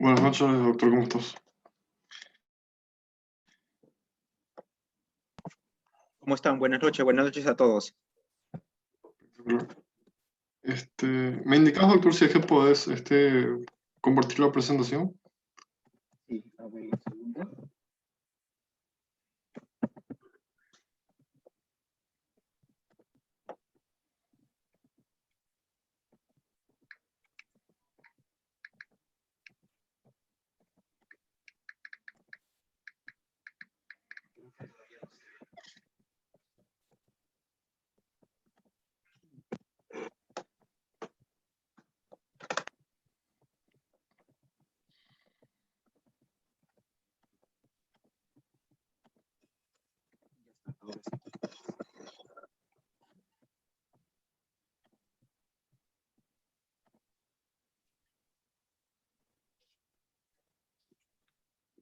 Buenas noches, doctor, ¿cómo estás? ¿Cómo están? Buenas noches a todos. ¿Me indicas, doctor, si es que podés compartir la presentación? Sí, a ver, un segundo.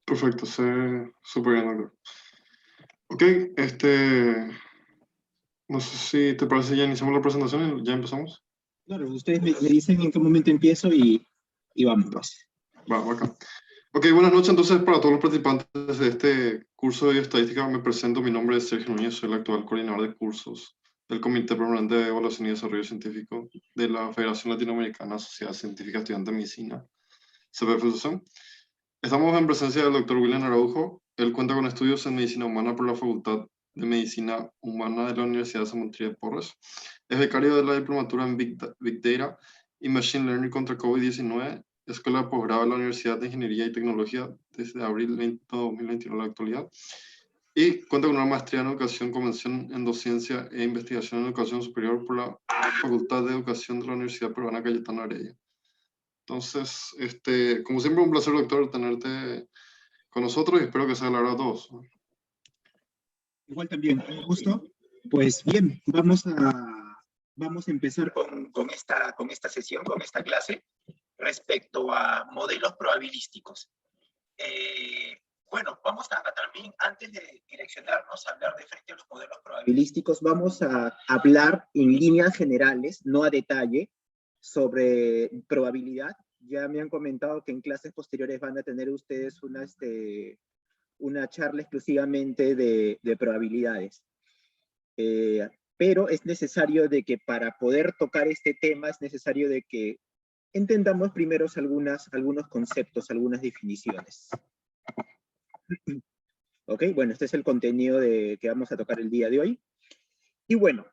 Perfecto, súper bien, doctor. Ok, no sé si te parece ya iniciamos la presentación y ya empezamos. Claro, ustedes me dicen en qué momento empiezo y vamos, pues. Va acá. Ok, buenas noches entonces para todos los participantes de este curso de bioestadística. Me presento, mi nombre es Sergio Núñez, soy el actual coordinador de cursos del Comité Permanente de Evaluación y Desarrollo Científico de la Federación Latinoamericana Sociedad Científica Estudiante de Medicina, CPFSC. Estamos en presencia del doctor William Araujo. Él cuenta con estudios en medicina humana por la Facultad de Medicina Humana de la Universidad de San Montrín de Porres. Es becario de la diplomatura en Big Data y Machine Learning contra COVID-19, Escuela de Posgrado de la Universidad de Ingeniería y Tecnología desde abril 2021 a la actualidad. Y cuenta con una maestría en Educación, Convención en Docencia e Investigación en Educación Superior por la Facultad de Educación de la Universidad Peruana Cayetano Heredia. Entonces, como siempre, un placer, doctor, tenerte con nosotros y espero que sea claro a todos. Igual también, un gusto. Pues bien, vamos a empezar con esta sesión, con esta clase, respecto a modelos probabilísticos. Bueno, vamos a también, antes de direccionarnos a hablar de frente a los modelos probabilísticos, vamos a hablar en líneas generales, no a detalle, sobre probabilidad. Ya me han comentado que en clases posteriores van a tener ustedes una charla exclusivamente de probabilidades. Pero es necesario de que para poder tocar este tema es necesario de que entendamos primero algunos conceptos, algunas definiciones. Ok, bueno, este es el contenido que vamos a tocar el día de hoy. Y bueno,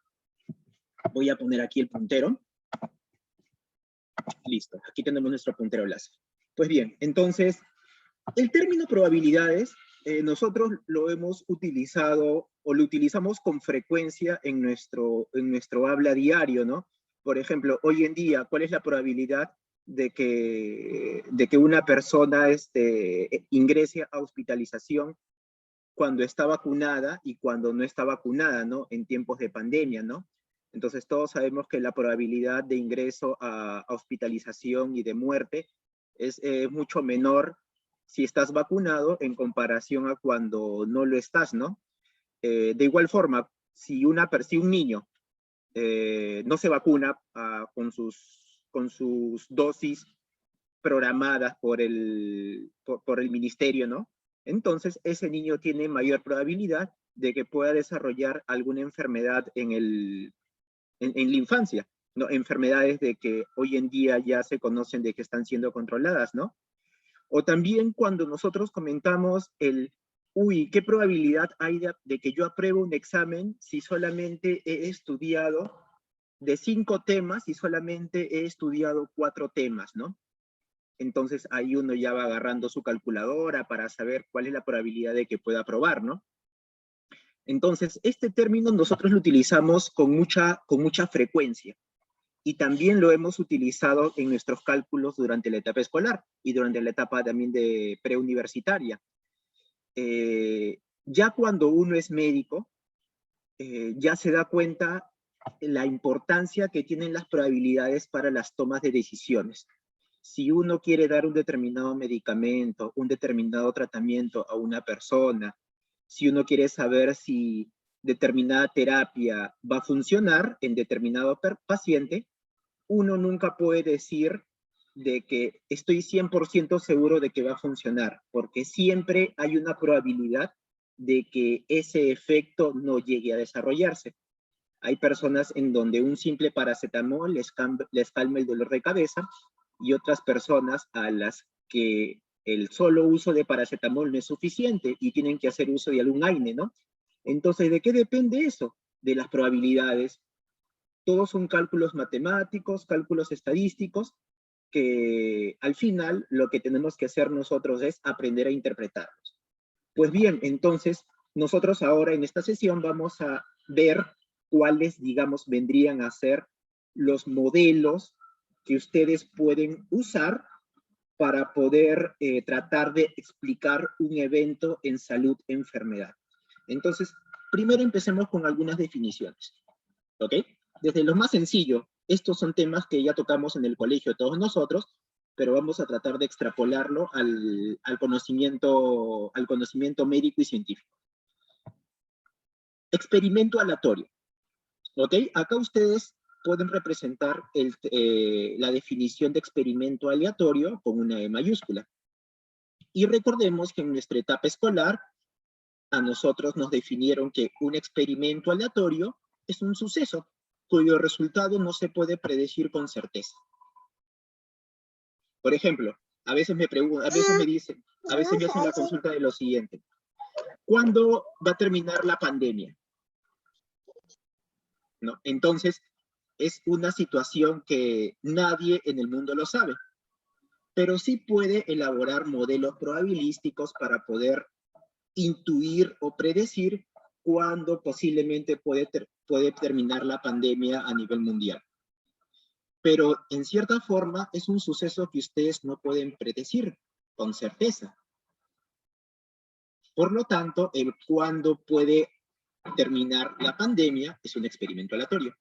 voy a poner aquí el puntero. Listo, aquí tenemos nuestro puntero láser. Pues bien, entonces, el término probabilidades, nosotros lo hemos utilizado o lo utilizamos con frecuencia en nuestro habla diario, ¿no? Por ejemplo, hoy en día, ¿cuál es la probabilidad de que una persona ingrese a hospitalización cuando está vacunada y cuando no está vacunada, ¿no? En tiempos de pandemia, ¿no? Entonces todos sabemos que la probabilidad de ingreso a hospitalización y de muerte es mucho menor si estás vacunado en comparación a cuando no lo estás, ¿no? De igual forma, si un niño no se vacuna con sus dosis programadas por el ministerio, ¿no? Entonces, ese niño tiene mayor probabilidad de que pueda desarrollar alguna enfermedad en la infancia, ¿no? Enfermedades de que hoy en día ya se conocen de que están siendo controladas, ¿no? O también cuando nosotros comentamos uy, ¿qué probabilidad hay de que yo apruebe un examen si solamente he estudiado de 5 temas y solamente he estudiado 4 temas, ¿no? Entonces ahí uno ya va agarrando su calculadora para saber cuál es la probabilidad de que pueda aprobar, ¿no? Entonces, este término nosotros lo utilizamos con mucha frecuencia y también lo hemos utilizado en nuestros cálculos durante la etapa escolar y durante la etapa también de preuniversitaria. Ya cuando uno es médico, ya se da cuenta la importancia que tienen las probabilidades para las tomas de decisiones. Si uno quiere dar un determinado medicamento, un determinado tratamiento a una persona, si uno quiere saber si determinada terapia va a funcionar en determinado paciente, uno nunca puede decir de que estoy 100% seguro de que va a funcionar, porque siempre hay una probabilidad de que ese efecto no llegue a desarrollarse. Hay personas en donde un simple paracetamol les calma el dolor de cabeza y otras personas a las que el solo uso de paracetamol no es suficiente y tienen que hacer uso de algún AINE, ¿no? Entonces, ¿de qué depende eso? De las probabilidades. Todos son cálculos matemáticos, cálculos estadísticos, que al final lo que tenemos que hacer nosotros es aprender a interpretarlos. Pues bien, entonces, nosotros ahora en esta sesión vamos a ver cuáles, digamos, vendrían a ser los modelos que ustedes pueden usar para poder tratar de explicar un evento en salud-enfermedad. Entonces, primero empecemos con algunas definiciones, ¿ok? Desde lo más sencillo, estos son temas que ya tocamos en el colegio todos nosotros, pero vamos a tratar de extrapolarlo al conocimiento médico y científico. Experimento aleatorio, ¿ok? Acá ustedes pueden representar la definición de experimento aleatorio con una E mayúscula. Y recordemos que en nuestra etapa escolar, a nosotros nos definieron que un experimento aleatorio es un suceso cuyo resultado no se puede predecir con certeza. Por ejemplo, a veces me dicen, a veces me hacen la consulta de lo siguiente: ¿cuándo va a terminar la pandemia? ¿No? Entonces, es una situación que nadie en el mundo lo sabe, pero sí puede elaborar modelos probabilísticos para poder intuir o predecir cuándo posiblemente puede terminar la pandemia a nivel mundial. Pero en cierta forma es un suceso que ustedes no pueden predecir con certeza. Por lo tanto, el cuándo puede terminar la pandemia es un experimento aleatorio.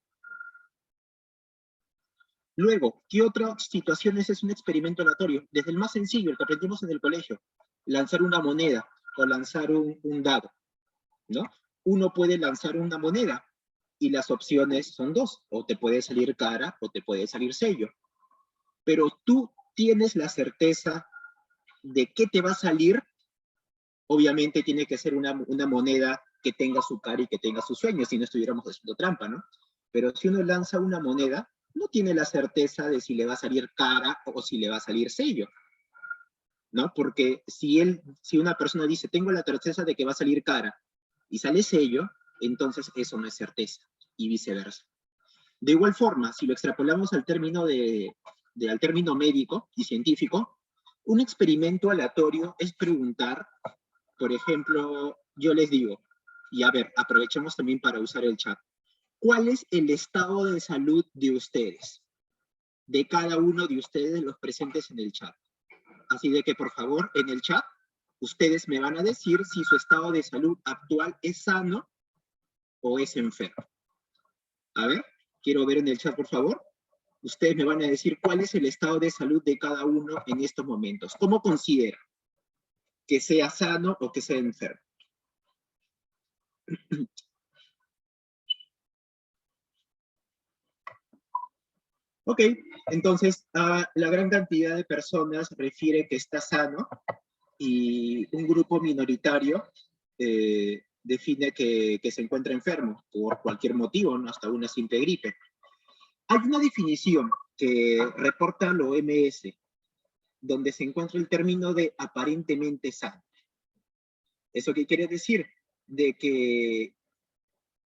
Luego, ¿qué otras situaciones es un experimento aleatorio? Desde el más sencillo, el que aprendimos en el colegio, lanzar una moneda o lanzar un dado, ¿no? Uno puede lanzar una moneda y las opciones son dos: o te puede salir cara o te puede salir sello. Pero tú tienes la certeza de qué te va a salir. Obviamente tiene que ser una moneda que tenga su cara y que tenga sus sueños, si no estuviéramos haciendo trampa, ¿no? Pero si uno lanza una moneda, no tiene la certeza de si le va a salir cara o si le va a salir sello, ¿no? Porque si una persona dice, tengo la certeza de que va a salir cara, y sale sello, entonces eso no es certeza, y viceversa. De igual forma, si lo extrapolamos al término al término médico y científico, un experimento aleatorio es preguntar, por ejemplo, yo les digo, y a ver, aprovechemos también para usar el chat: ¿cuál es el estado de salud de ustedes? De cada uno de ustedes, los presentes en el chat. Así de que, por favor, en el chat, ustedes me van a decir si su estado de salud actual es sano o es enfermo. A ver, quiero ver en el chat, por favor. Ustedes me van a decir cuál es el estado de salud de cada uno en estos momentos. ¿Cómo considera que sea sano o que sea enfermo? Ok, entonces la gran cantidad de personas refiere que está sano y un grupo minoritario define que se encuentra enfermo por cualquier motivo, ¿no? Hasta una simple gripe. Hay una definición que reporta la OMS donde se encuentra el término de aparentemente sano. ¿Eso qué quiere decir? De que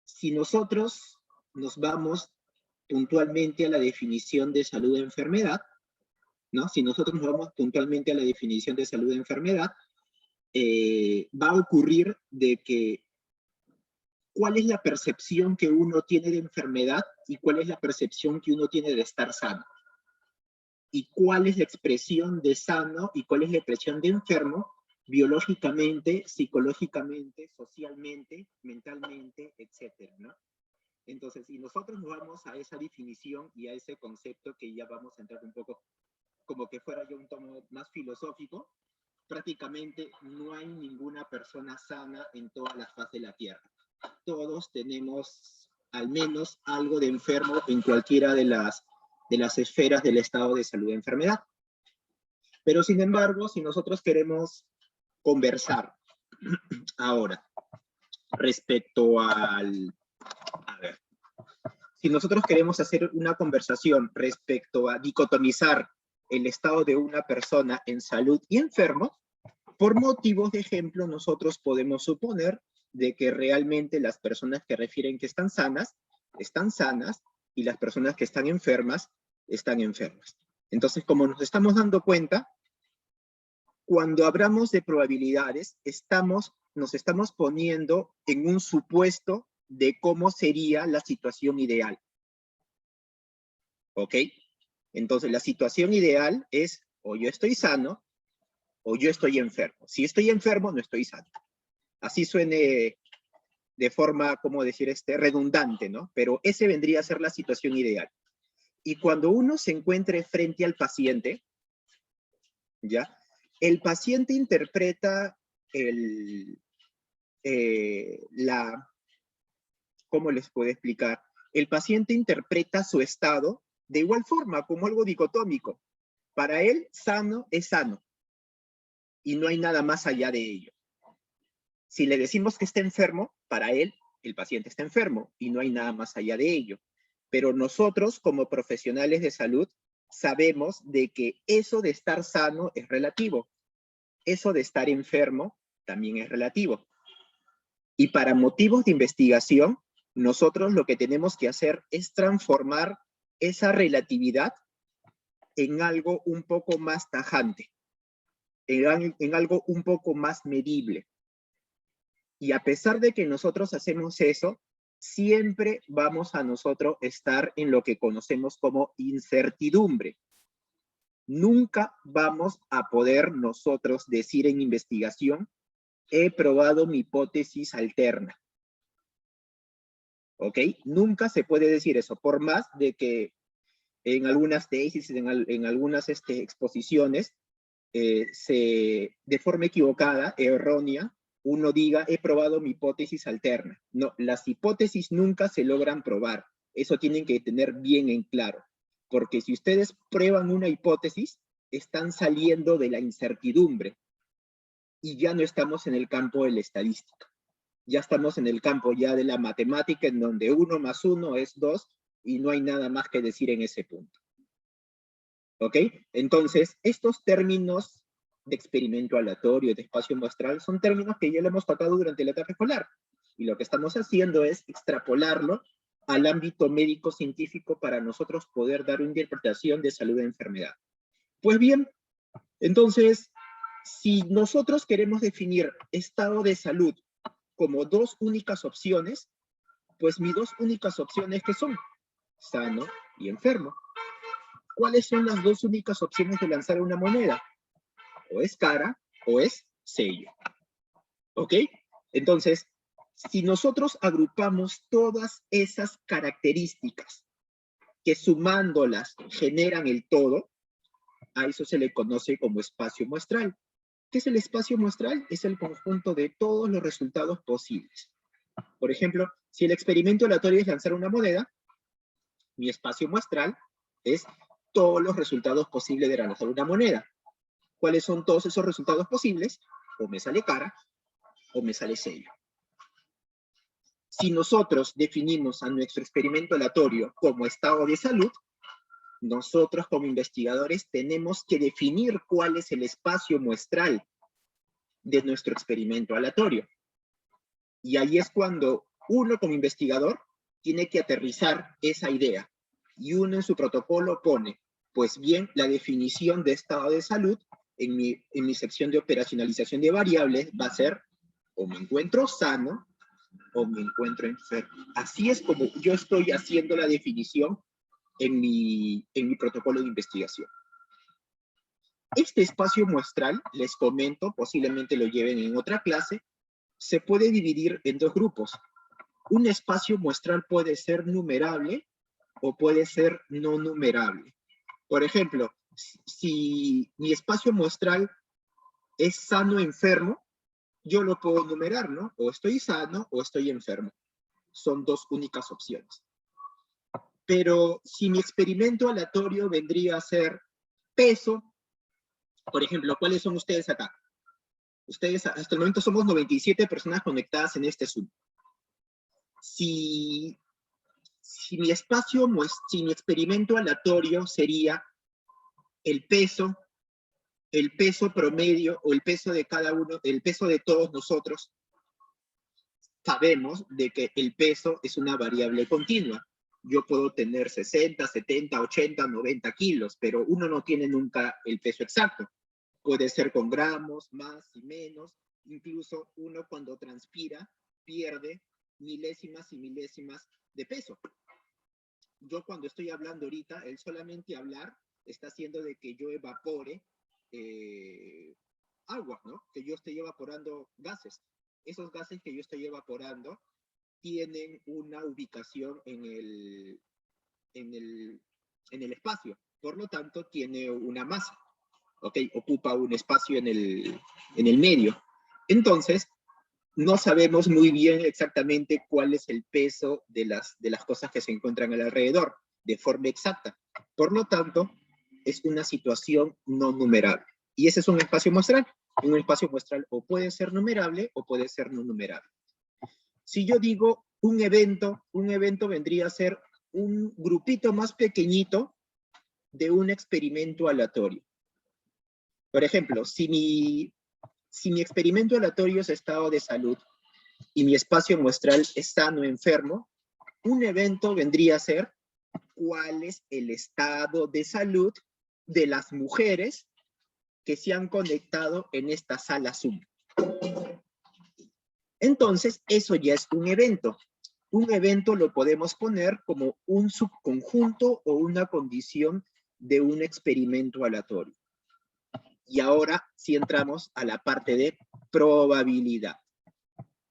si nosotros nos vamos puntualmente a la definición de salud de enfermedad, ¿no? Si nosotros nos vamos puntualmente a la definición de salud de enfermedad, va a ocurrir de que cuál es la percepción que uno tiene de enfermedad y cuál es la percepción que uno tiene de estar sano. Y cuál es la expresión de sano y cuál es la expresión de enfermo biológicamente, psicológicamente, socialmente, mentalmente, etcétera, ¿no? Entonces, si nosotros nos vamos a esa definición y a ese concepto que ya vamos a entrar un poco como que fuera yo un tono más filosófico, prácticamente no hay ninguna persona sana en toda la faz de la Tierra. Todos tenemos al menos algo de enfermo en cualquiera de las esferas del estado de salud de enfermedad. Pero sin embargo, si nosotros queremos conversar ahora respecto al... A ver, si nosotros queremos hacer una conversación respecto a dicotomizar el estado de una persona en salud y enfermo, por motivos de ejemplo, nosotros podemos suponer de que realmente las personas que refieren que están sanas y las personas que están enfermas. Entonces, como nos estamos dando cuenta, cuando hablamos de probabilidades, nos estamos poniendo en un supuesto de cómo sería la situación ideal. ¿Ok? Entonces, la situación ideal es o yo estoy sano o yo estoy enfermo. Si estoy enfermo, no estoy sano. Así suene de forma, ¿cómo decir? Redundante, ¿no? Pero ese vendría a ser la situación ideal. Y cuando uno se encuentre frente al paciente, ¿ya? El paciente interpreta ¿cómo les puedo explicar? El paciente interpreta su estado de igual forma, como algo dicotómico. Para él, sano es sano. Y no hay nada más allá de ello. Si le decimos que está enfermo, para él, el paciente está enfermo y no hay nada más allá de ello. Pero nosotros, como profesionales de salud, sabemos de que eso de estar sano es relativo. Eso de estar enfermo también es relativo. Y para motivos de investigación, nosotros lo que tenemos que hacer es transformar esa relatividad en algo un poco más tajante, en algo un poco más medible. Y a pesar de que nosotros hacemos eso, siempre vamos a nosotros estar en lo que conocemos como incertidumbre. Nunca vamos a poder nosotros decir en investigación, he probado mi hipótesis alterna. ¿Ok? Nunca se puede decir eso, por más de que en algunas tesis, en algunas exposiciones, de forma equivocada, errónea, uno diga, he probado mi hipótesis alterna. No, las hipótesis nunca se logran probar. Eso tienen que tener bien en claro. Porque si ustedes prueban una hipótesis, están saliendo de la incertidumbre. Y ya no estamos en el campo de la estadística. Ya estamos en el campo ya de la matemática, en donde 1 más 1 es 2, y no hay nada más que decir en ese punto. ¿Ok? Entonces, estos términos de experimento aleatorio, de espacio muestral, son términos que ya lo hemos tocado durante la etapa escolar. Y lo que estamos haciendo es extrapolarlo al ámbito médico-científico para nosotros poder dar una interpretación de salud de enfermedad. Pues bien, entonces, si nosotros queremos definir estado de salud como dos únicas opciones, pues mis dos únicas opciones, ¿qué son? Sano y enfermo. ¿Cuáles son las dos únicas opciones de lanzar una moneda? O es cara o es sello. ¿Ok? Entonces, si nosotros agrupamos todas esas características que sumándolas generan el todo, a eso se le conoce como espacio muestral. ¿Qué es el espacio muestral? Es el conjunto de todos los resultados posibles. Por ejemplo, si el experimento aleatorio es lanzar una moneda, mi espacio muestral es todos los resultados posibles de lanzar una moneda. ¿Cuáles son todos esos resultados posibles? O me sale cara, o me sale sello. Si nosotros definimos a nuestro experimento aleatorio como estado de salud, nosotros como investigadores tenemos que definir cuál es el espacio muestral de nuestro experimento aleatorio. Y ahí es cuando uno como investigador tiene que aterrizar esa idea. Y uno en su protocolo pone, pues bien, la definición de estado de salud en mi sección de operacionalización de variables va a ser o me encuentro sano o me encuentro enfermo. Así es como yo estoy haciendo la definición en mi protocolo de investigación. Este espacio muestral, les comento, posiblemente lo lleven en otra clase, se puede dividir en dos grupos. Un espacio muestral puede ser numerable o puede ser no numerable. Por ejemplo, si mi espacio muestral es sano-enfermo, yo lo puedo numerar, ¿no? O estoy sano o estoy enfermo. Son dos únicas opciones. Pero si mi experimento aleatorio vendría a ser peso, por ejemplo, ¿cuáles son ustedes acá? Ustedes, hasta el momento somos 97 personas conectadas en este Zoom. Si mi experimento aleatorio sería el peso promedio o el peso de cada uno, el peso de todos nosotros, sabemos de que el peso es una variable continua. Yo puedo tener 60, 70, 80, 90 kilos, pero uno no tiene nunca el peso exacto. Puede ser con gramos, más y menos. Incluso uno cuando transpira pierde milésimas y milésimas de peso. Yo cuando estoy hablando ahorita, el solamente hablar está haciendo de que yo evapore agua, ¿no? Que yo estoy evaporando gases. Esos gases que yo estoy evaporando tienen una ubicación en el espacio. Por lo tanto, tiene una masa. ¿Ok? Ocupa un espacio en el medio. Entonces, no sabemos muy bien exactamente cuál es el peso de las cosas que se encuentran alrededor, de forma exacta. Por lo tanto, es una situación no numerable. Y ese es un espacio muestral. Un espacio muestral o puede ser numerable o puede ser no numerable. Si yo digo un evento vendría a ser un grupito más pequeñito de un experimento aleatorio. Por ejemplo, si mi experimento aleatorio es estado de salud y mi espacio muestral es sano enfermo, un evento vendría a ser cuál es el estado de salud de las mujeres que se han conectado en esta sala Zoom. Entonces, eso ya es un evento. Un evento lo podemos poner como un subconjunto o una condición de un experimento aleatorio. Y ahora sí entramos a la parte de probabilidad.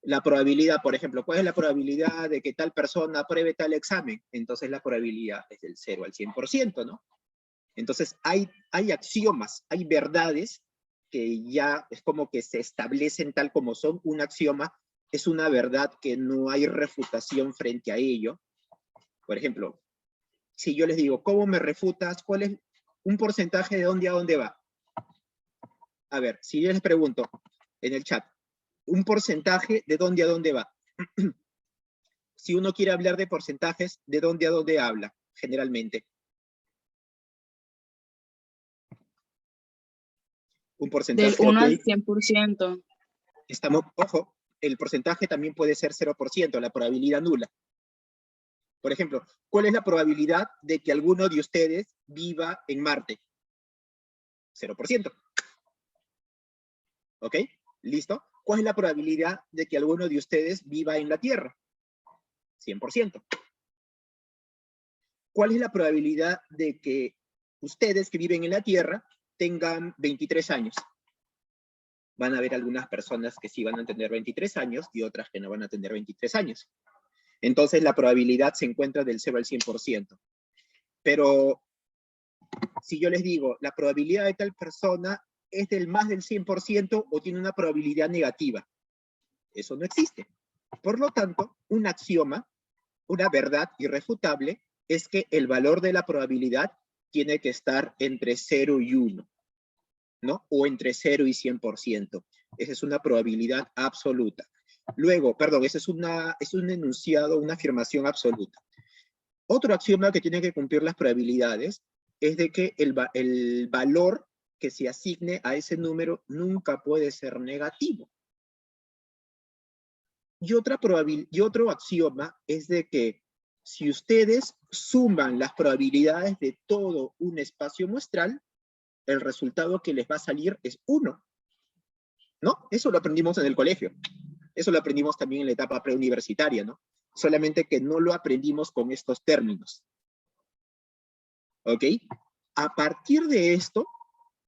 La probabilidad, por ejemplo, ¿cuál es la probabilidad de que tal persona apruebe tal examen? Entonces la probabilidad es del 0 al 100%, ¿no? Entonces hay axiomas, hay verdades que ya es como que se establecen tal como son. Un axioma es una verdad que no hay refutación frente a ello. Por ejemplo, si yo les digo, ¿cómo me refutas? ¿Cuál es un porcentaje de dónde a dónde va? A ver, si yo les pregunto en el chat, un porcentaje de dónde a dónde va. Si uno quiere hablar de porcentajes, ¿de dónde a dónde habla? Generalmente. Un porcentaje. Del 1 al 100%. Estamos, ojo, el porcentaje también puede ser 0%, la probabilidad nula. Por ejemplo, ¿cuál es la probabilidad de que alguno de ustedes viva en Marte? 0%. ¿Ok? ¿Listo? ¿Cuál es la probabilidad de que alguno de ustedes viva en la Tierra? 100%. ¿Cuál es la probabilidad de que ustedes que viven en la Tierra tengan 23 años? Van a haber algunas personas que sí van a tener 23 años y otras que no van a tener 23 años. Entonces la probabilidad se encuentra del 0 al 100%. Pero si yo les digo, la probabilidad de tal persona es del más del 100% o tiene una probabilidad negativa, eso no existe. Por lo tanto, un axioma, una verdad irrefutable, es que el valor de la probabilidad tiene que estar entre 0 y 1, ¿no? O entre 0 y 100%. Esa es una probabilidad absoluta. Luego, perdón, ese es un enunciado, una afirmación absoluta. Otro axioma que tiene que cumplir las probabilidades es de que el valor que se asigne a ese número nunca puede ser negativo. Y otro axioma es de que si ustedes suman las probabilidades de todo un espacio muestral, el resultado que les va a salir es 1. ¿No? Eso lo aprendimos en el colegio. Eso lo aprendimos también en la etapa preuniversitaria, ¿no? Solamente que no lo aprendimos con estos términos. ¿Ok? A partir de esto,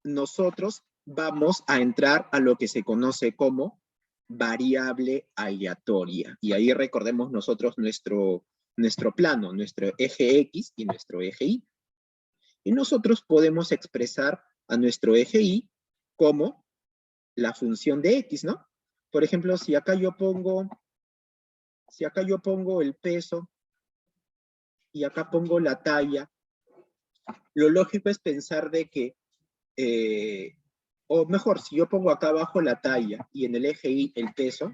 nosotros vamos a entrar a lo que se conoce como variable aleatoria. Y ahí recordemos nosotros nuestro plano, nuestro eje X y nuestro eje Y. Y nosotros podemos expresar a nuestro eje Y como la función de X, ¿no? Por ejemplo, si acá yo pongo el peso y acá pongo la talla, lo lógico es pensar de que, o mejor, si yo pongo acá abajo la talla y en el eje Y el peso,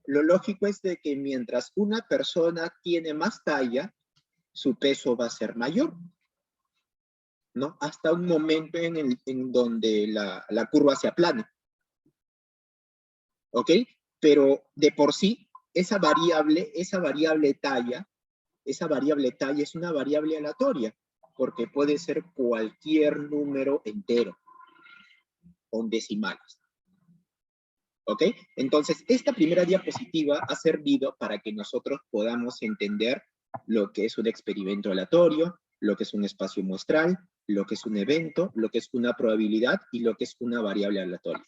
lo lógico es de que mientras una persona tiene más talla, su peso va a ser mayor, ¿no? Hasta un momento en donde la curva se aplana. ¿Ok? Pero de por sí, esa variable talla es una variable aleatoria, porque puede ser cualquier número entero, con decimales. ¿Ok? Entonces, esta primera diapositiva ha servido para que nosotros podamos entender lo que es un experimento aleatorio, lo que es un espacio muestral, lo que es un evento, lo que es una probabilidad y lo que es una variable aleatoria.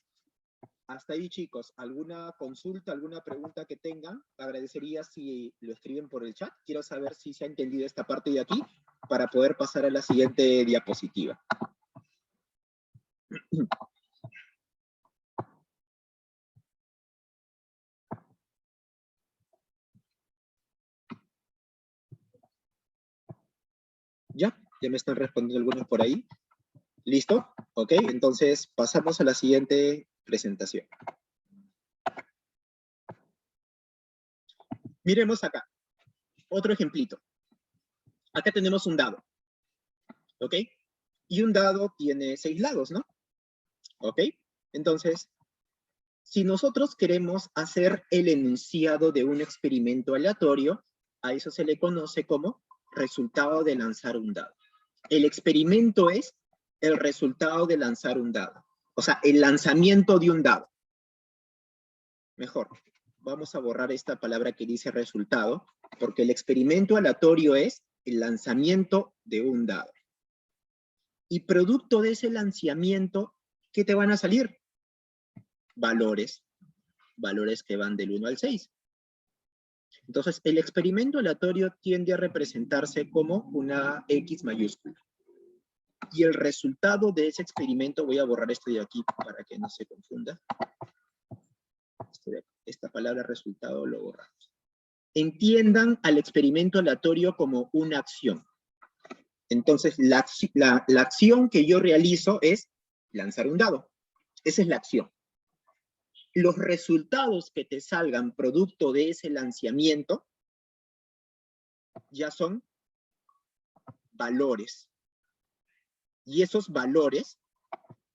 Hasta ahí, chicos. ¿Alguna consulta, alguna pregunta que tengan? Agradecería si lo escriben por el chat. Quiero saber si se ha entendido esta parte de aquí para poder pasar a la siguiente diapositiva. ¿Ya? ¿Ya me están respondiendo algunos por ahí? ¿Listo? Ok, entonces pasamos a la siguiente presentación. Miremos acá. Otro ejemplito. Acá tenemos un dado. ¿Ok? Y un dado tiene 6 lados, ¿no? ¿Ok? Entonces, si nosotros queremos hacer el enunciado de un experimento aleatorio, a eso se le conoce como resultado de lanzar un dado. El experimento es el resultado de lanzar un dado. O sea, el lanzamiento de un dado. Mejor, vamos a borrar esta palabra que dice resultado, porque el experimento aleatorio es el lanzamiento de un dado. Y producto de ese lanzamiento, ¿qué te van a salir? Valores que van del 1 al 6. Entonces, el experimento aleatorio tiende a representarse como una X mayúscula. Y el resultado de ese experimento, voy a borrar esto de aquí para que no se confunda. Esta palabra resultado lo borramos. Entiendan al experimento aleatorio como una acción. Entonces, la acción que yo realizo es lanzar un dado. Esa es la acción. Los resultados que te salgan producto de ese lanzamiento ya son valores. Y esos valores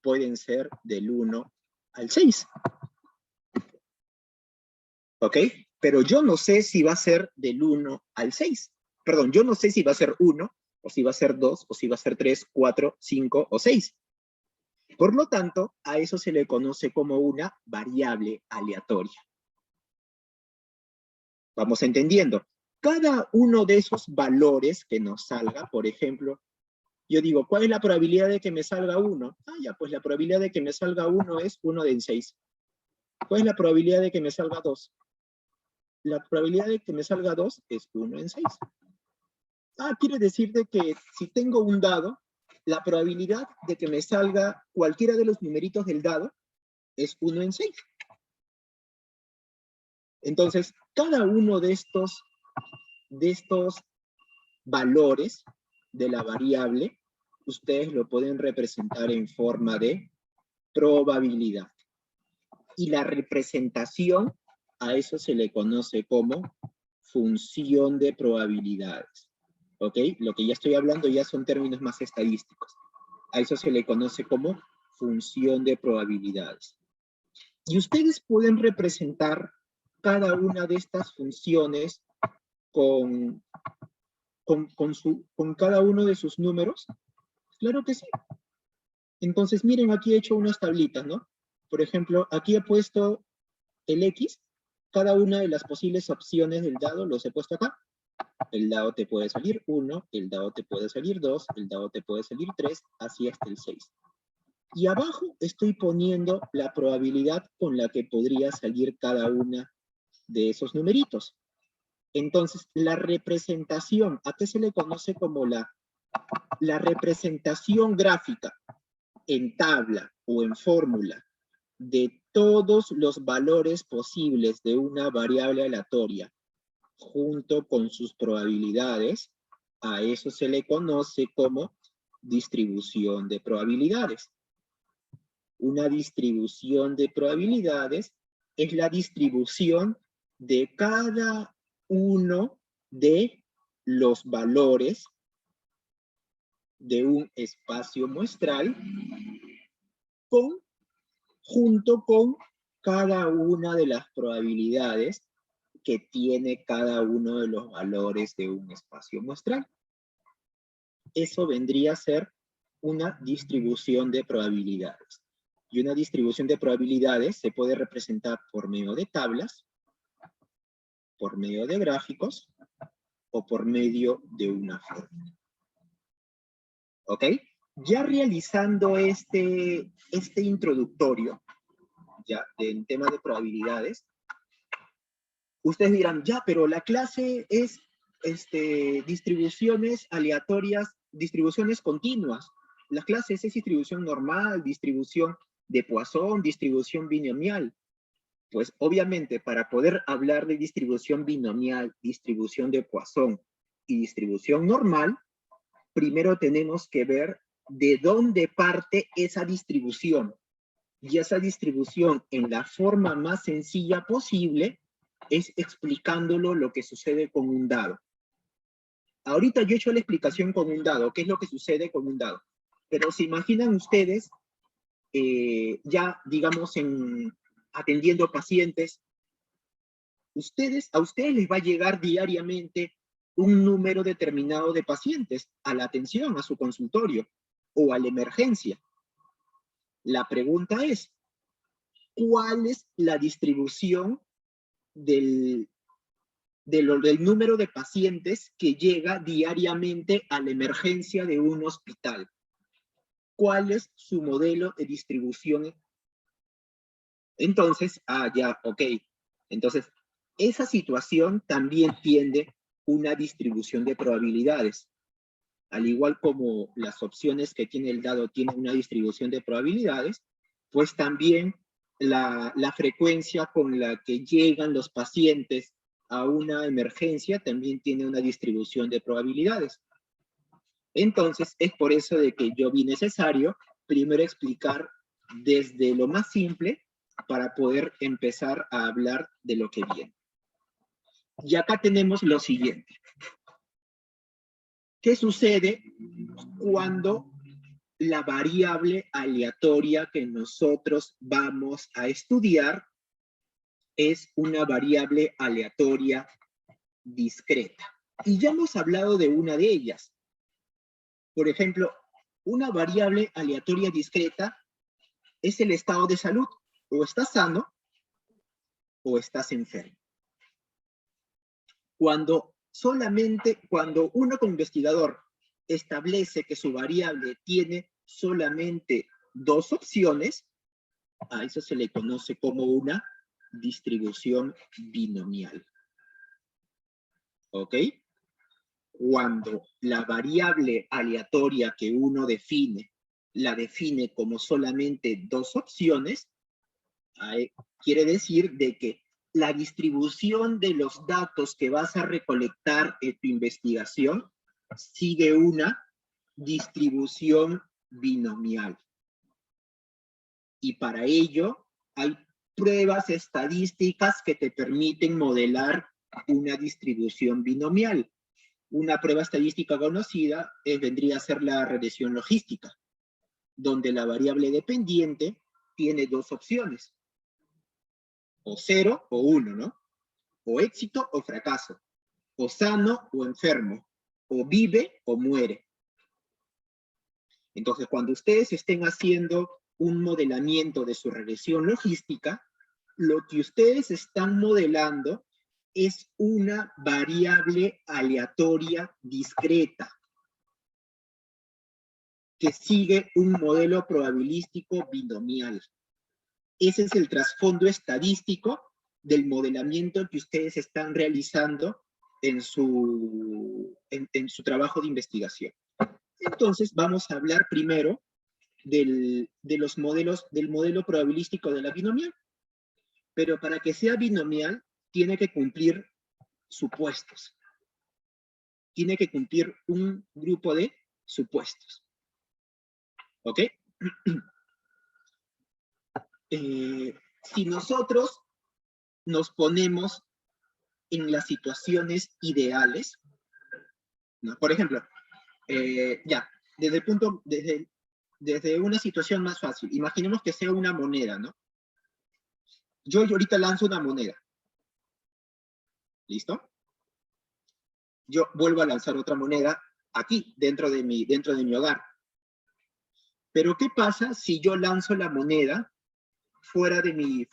pueden ser del 1 al 6. ¿Ok? Pero yo no sé si va a ser del 1 al 6. Perdón, yo no sé si va a ser 1, o si va a ser 2, o si va a ser 3, 4, 5 o 6. Por lo tanto, a eso se le conoce como una variable aleatoria. Vamos entendiendo. Cada uno de esos valores que nos salga, por ejemplo, yo digo, ¿cuál es la probabilidad de que me salga 1? Ah, ya, pues la probabilidad de que me salga 1 es 1 en 6. ¿Cuál es la probabilidad de que me salga 2? La probabilidad de que me salga 2 es 1 en 6. Ah, quiere decir de que si tengo un dado, la probabilidad de que me salga cualquiera de los numeritos del dado es 1 en 6. Entonces, cada uno de estos valores de la variable, ustedes lo pueden representar en forma de probabilidad. Y la representación, a eso se le conoce como función de probabilidades. ¿Ok? Lo que ya estoy hablando ya son términos más estadísticos. A eso se le conoce como función de probabilidades. Y ustedes pueden representar cada una de estas funciones con cada uno de sus números. Claro que sí. Entonces, miren, aquí he hecho unas tablitas, ¿no? Por ejemplo, aquí he puesto el X, cada una de las posibles opciones del dado los he puesto acá. El dado te puede salir 1, el dado te puede salir 2, el dado te puede salir 3, así hasta el 6. Y abajo estoy poniendo la probabilidad con la que podría salir cada una de esos numeritos. Entonces, la representación, ¿a qué se le conoce como la representación gráfica en tabla o en fórmula de todos los valores posibles de una variable aleatoria junto con sus probabilidades? A eso se le conoce como distribución de probabilidades. Una distribución de probabilidades es la distribución de cada uno de los valores de un espacio muestral junto con cada una de las probabilidades que tiene cada uno de los valores de un espacio muestral. Eso vendría a ser una distribución de probabilidades. Y una distribución de probabilidades se puede representar por medio de tablas, por medio de gráficos, o por medio de una fórmula. ¿Ok? Ya realizando este introductorio, ya, del tema de probabilidades, ustedes dirán, ya, pero la clase es distribuciones aleatorias, distribuciones continuas. La clase es distribución normal, distribución de Poisson, distribución binomial. Pues obviamente para poder hablar de distribución binomial, distribución de Poisson y distribución normal, primero tenemos que ver de dónde parte esa distribución. Y esa distribución en la forma más sencilla posible es explicándolo lo que sucede con un dado. Ahorita yo he hecho la explicación con un dado, qué es lo que sucede con un dado. Pero se imaginan ustedes, ya digamos atendiendo pacientes, a ustedes les va a llegar diariamente un número determinado de pacientes a la atención, a su consultorio o a la emergencia. La pregunta es, ¿cuál es la distribución del número de pacientes que llega diariamente a la emergencia de un hospital? ¿Cuál es su modelo de distribución? Entonces, ya, ok. Entonces, esa situación también tiende una distribución de probabilidades. Al igual como las opciones que tiene el dado tienen una distribución de probabilidades, pues también la frecuencia con la que llegan los pacientes a una emergencia también tiene una distribución de probabilidades. Entonces, es por eso de que yo vi necesario primero explicar desde lo más simple para poder empezar a hablar de lo que viene. Y acá tenemos lo siguiente. ¿Qué sucede cuando la variable aleatoria que nosotros vamos a estudiar es una variable aleatoria discreta? Y ya hemos hablado de una de ellas. Por ejemplo, una variable aleatoria discreta es el estado de salud. O estás sano o estás enfermo. Cuando uno como investigador establece que su variable tiene solamente dos opciones, a eso se le conoce como una distribución binomial. ¿Ok? Cuando la variable aleatoria que uno define, la define como solamente dos opciones, quiere decir de que la distribución de los datos que vas a recolectar en tu investigación sigue una distribución binomial. Y para ello hay pruebas estadísticas que te permiten modelar una distribución binomial. Una prueba estadística conocida vendría a ser la regresión logística, donde la variable dependiente tiene dos opciones, o 0 o 1, ¿no? O éxito o fracaso, o sano o enfermo, o vive o muere. Entonces, cuando ustedes estén haciendo un modelamiento de su regresión logística, lo que ustedes están modelando es una variable aleatoria discreta que sigue un modelo probabilístico binomial. Ese es el trasfondo estadístico del modelamiento que ustedes están realizando en su trabajo de investigación. Entonces, vamos a hablar primero del modelo probabilístico de la binomial. Pero para que sea binomial, tiene que cumplir supuestos. Tiene que cumplir un grupo de supuestos. ¿Ok? Si nosotros nos ponemos en las situaciones ideales, ¿no? Por ejemplo, desde una situación más fácil, imaginemos que sea una moneda, ¿no? Yo ahorita lanzo una moneda. ¿Listo? Yo vuelvo a lanzar otra moneda aquí, dentro de mi hogar. Pero ¿qué pasa si yo lanzo la moneda fuera de mi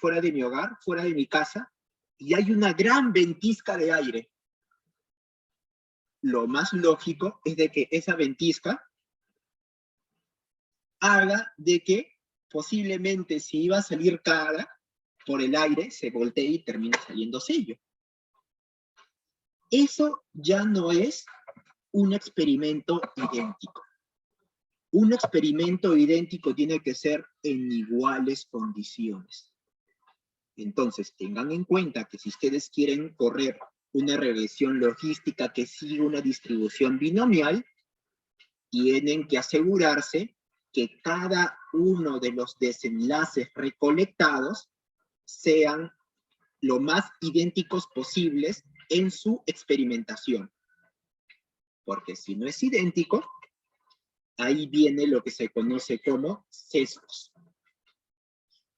hogar, fuera de mi casa, y hay una gran ventisca de aire? Lo más lógico es de que esa ventisca haga de que posiblemente si iba a salir cara por el aire, se voltee y termine saliendo sello. Eso ya no es un experimento idéntico. Un experimento idéntico tiene que ser en iguales condiciones. Entonces, tengan en cuenta que si ustedes quieren correr una regresión logística que sigue una distribución binomial, tienen que asegurarse que cada uno de los desenlaces recolectados sean lo más idénticos posibles en su experimentación. Porque si no es idéntico, ahí viene lo que se conoce como sesgos.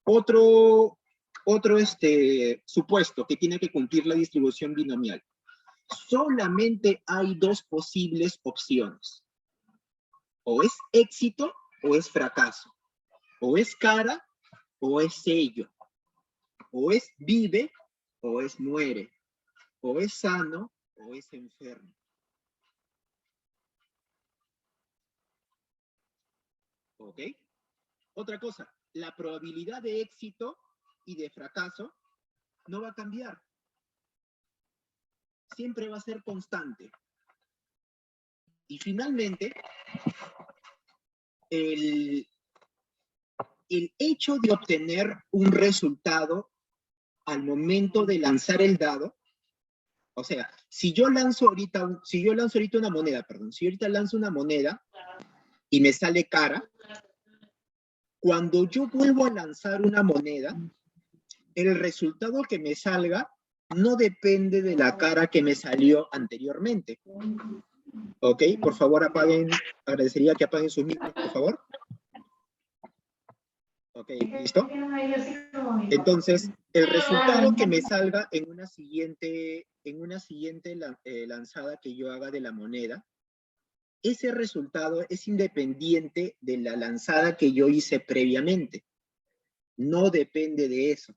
Otro supuesto que tiene que cumplir la distribución binomial. Solamente hay dos posibles opciones. O es éxito o es fracaso. O es cara o es sello. O es vive o es muere. O es sano o es enfermo. ¿Ok? Otra cosa, la probabilidad de éxito y de fracaso no va a cambiar. Siempre va a ser constante. Y finalmente, el hecho de obtener un resultado al momento de lanzar el dado, o sea, si yo lanzo ahorita una moneda, si yo ahorita lanzo una moneda y me sale cara, cuando yo vuelvo a lanzar una moneda, el resultado que me salga no depende de la cara que me salió anteriormente. ¿Ok? Por favor, agradecería que apaguen sus micros, por favor. Ok, ¿listo? Entonces, el resultado que me salga en una siguiente lanzada que yo haga de la moneda, ese resultado es independiente de la lanzada que yo hice previamente. No depende de eso.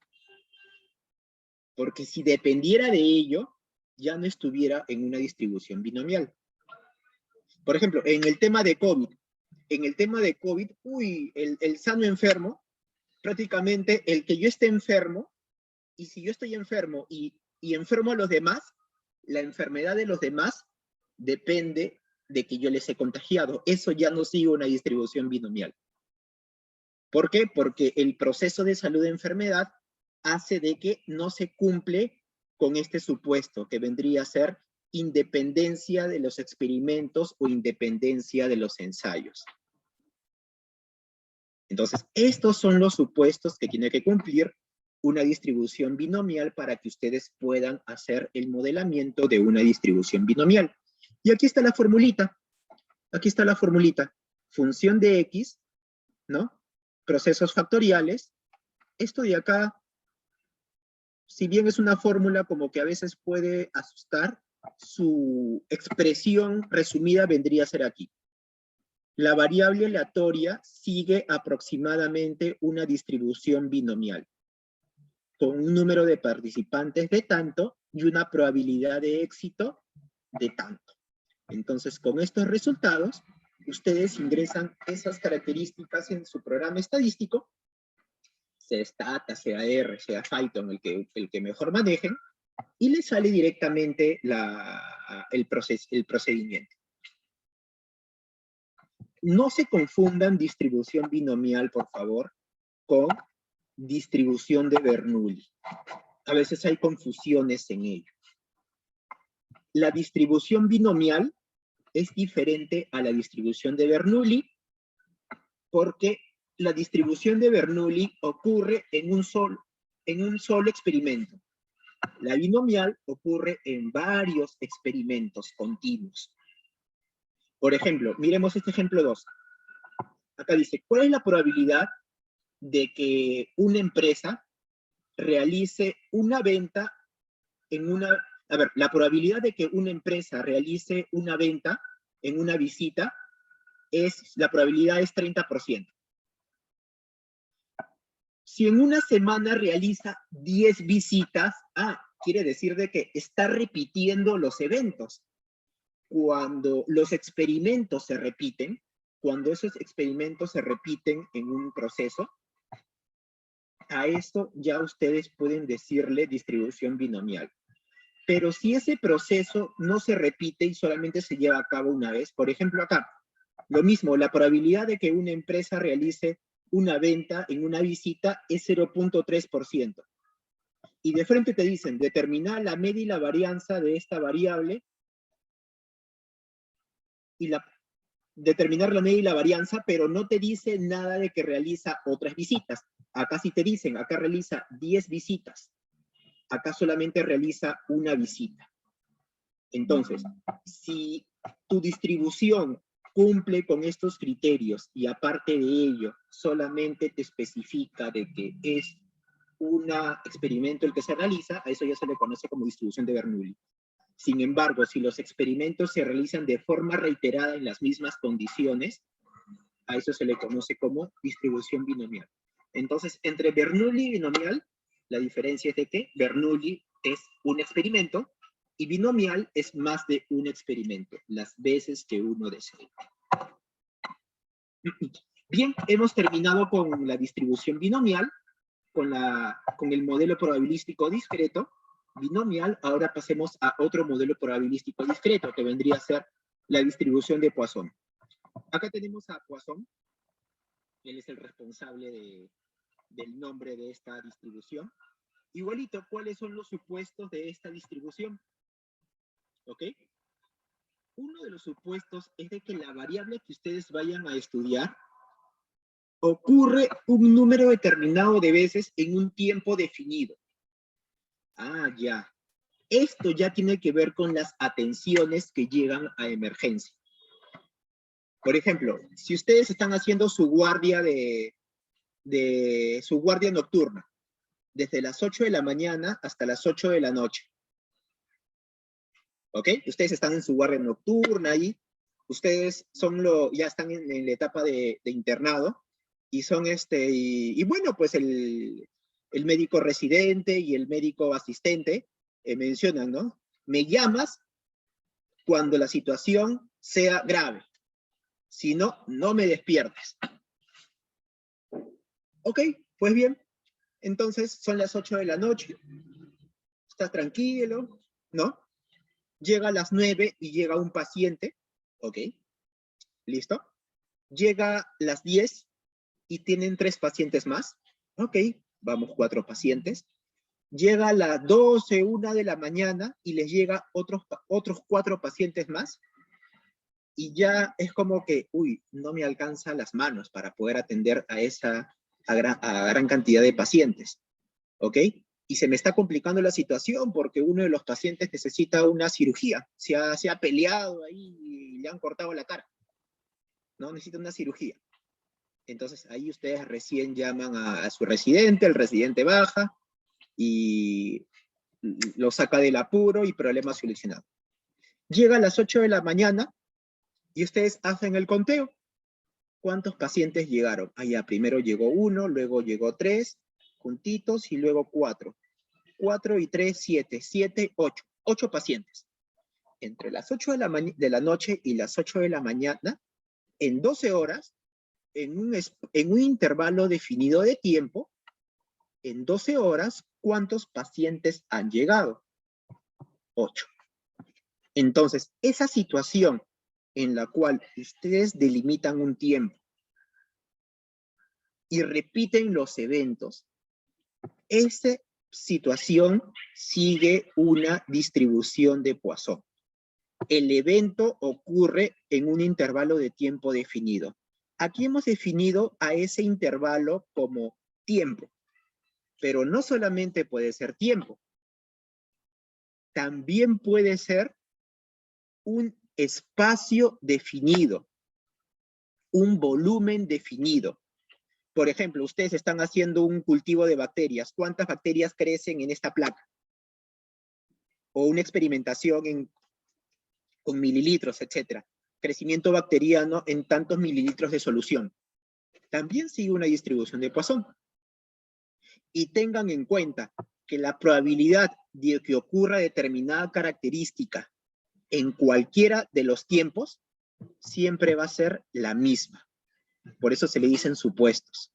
Porque si dependiera de ello, ya no estuviera en una distribución binomial. Por ejemplo, en el tema de COVID, el sano enfermo, prácticamente el que yo esté enfermo, y si yo estoy enfermo y enfermo a los demás, la enfermedad de los demás depende de que yo les he contagiado. Eso ya no sigue una distribución binomial. ¿Por qué? Porque el proceso de salud de enfermedad hace de que no se cumple con este supuesto, que vendría a ser independencia de los experimentos o independencia de los ensayos. Entonces, estos son los supuestos que tiene que cumplir una distribución binomial para que ustedes puedan hacer el modelamiento de una distribución binomial. Y aquí está la formulita. Aquí está la formulita. Función de X, ¿no? Procesos factoriales. Esto de acá, si bien es una fórmula como que a veces puede asustar, su expresión resumida vendría a ser aquí. La variable aleatoria sigue aproximadamente una distribución binomial, con un número de participantes de tanto y una probabilidad de éxito de tanto. Entonces, con estos resultados, ustedes ingresan esas características en su programa estadístico, sea Stata, sea R, sea Python, el que mejor manejen, y les sale directamente el procedimiento. No se confundan distribución binomial, por favor, con distribución de Bernoulli. A veces hay confusiones en ello. La distribución binomial es diferente a la distribución de Bernoulli porque la distribución de Bernoulli ocurre en un solo experimento. La binomial ocurre en varios experimentos continuos. Por ejemplo, miremos este ejemplo 2. Acá dice, ¿cuál es la probabilidad de que una empresa realice una venta en una... A ver, la probabilidad de que una empresa realice una venta en una visita la probabilidad es 30%. Si en una semana realiza 10 visitas, quiere decir de que está repitiendo los eventos. Cuando los experimentos se repiten, cuando esos experimentos se repiten en un proceso, a esto ya ustedes pueden decirle distribución binomial. Pero si ese proceso no se repite y solamente se lleva a cabo una vez, por ejemplo acá, lo mismo, la probabilidad de que una empresa realice una venta en una visita es 0.3%. Y de frente te dicen, determinar la media y la varianza de esta variable, determinar la media y la varianza, pero no te dice nada de que realiza otras visitas. Acá sí te dicen, acá realiza 10 visitas. Acá solamente realiza una visita. Entonces, si tu distribución cumple con estos criterios y aparte de ello, solamente te especifica de que es un experimento el que se realiza, a eso ya se le conoce como distribución de Bernoulli. Sin embargo, si los experimentos se realizan de forma reiterada en las mismas condiciones, a eso se le conoce como distribución binomial. Entonces, entre Bernoulli y binomial, la diferencia es de que Bernoulli es un experimento y binomial es más de un experimento, las veces que uno desee. Bien, hemos terminado con la distribución binomial, con el modelo probabilístico discreto, binomial. Ahora pasemos a otro modelo probabilístico discreto, que vendría a ser la distribución de Poisson. Acá tenemos a Poisson, él es el responsable del nombre de esta distribución. Igualito, ¿cuáles son los supuestos de esta distribución? ¿Ok? Uno de los supuestos es de que la variable que ustedes vayan a estudiar ocurre un número determinado de veces en un tiempo definido. Ya. Esto ya tiene que ver con las atenciones que llegan a emergencia. Por ejemplo, si ustedes están haciendo su guardia su guardia nocturna, desde las 8 de la mañana hasta las 8 de la noche. ¿Ok? Ustedes están en su guardia nocturna ahí, ustedes ya están en la etapa de internado, y son y bueno, pues el médico residente y el médico asistente mencionan, ¿no? Me llamas cuando la situación sea grave. Si no, no me despiertes. Ok, pues bien. Entonces son las 8 de la noche. Estás tranquilo, ¿no? Llega a las 9 y llega un paciente. Ok, listo. Llega a las 10 y tienen 3 pacientes más. Ok, vamos 4 pacientes. Llega a las 12, 1 de la mañana y les llega otros 4 pacientes más. Y ya es como que, no me alcanzan las manos para poder atender a gran cantidad de pacientes. ¿Ok? y se me está complicando la situación porque uno de los pacientes necesita una cirugía, se ha peleado ahí y le han cortado la cara, ¿no? Necesita una cirugía. Entonces ahí ustedes recién llaman a su residente, el residente baja y lo saca del apuro y problema solucionado. Llega a las 8 de la mañana y ustedes hacen el conteo. ¿Cuántos pacientes llegaron? Allá primero llegó 1, luego llegó 3, juntitos, y luego 4. 4 y 3, 7. 7, 8. 8 pacientes. Entre las 8 de la noche y las 8 de la mañana, en 12 horas, en un intervalo definido de tiempo, en 12 horas, ¿cuántos pacientes han llegado? 8. Entonces, esa situación en la cual ustedes delimitan un tiempo y repiten los eventos, esa situación sigue una distribución de Poisson. El evento ocurre en un intervalo de tiempo definido. Aquí hemos definido a ese intervalo como tiempo, pero no solamente puede ser tiempo, también puede ser un espacio definido, un volumen definido. Por ejemplo, ustedes están haciendo un cultivo de bacterias. ¿Cuántas bacterias crecen en esta placa? O una experimentación con mililitros, etc. Crecimiento bacteriano en tantos mililitros de solución. También sigue una distribución de Poisson. Y tengan en cuenta que la probabilidad de que ocurra determinada característica en cualquiera de los tiempos siempre va a ser la misma. Por eso se le dicen supuestos.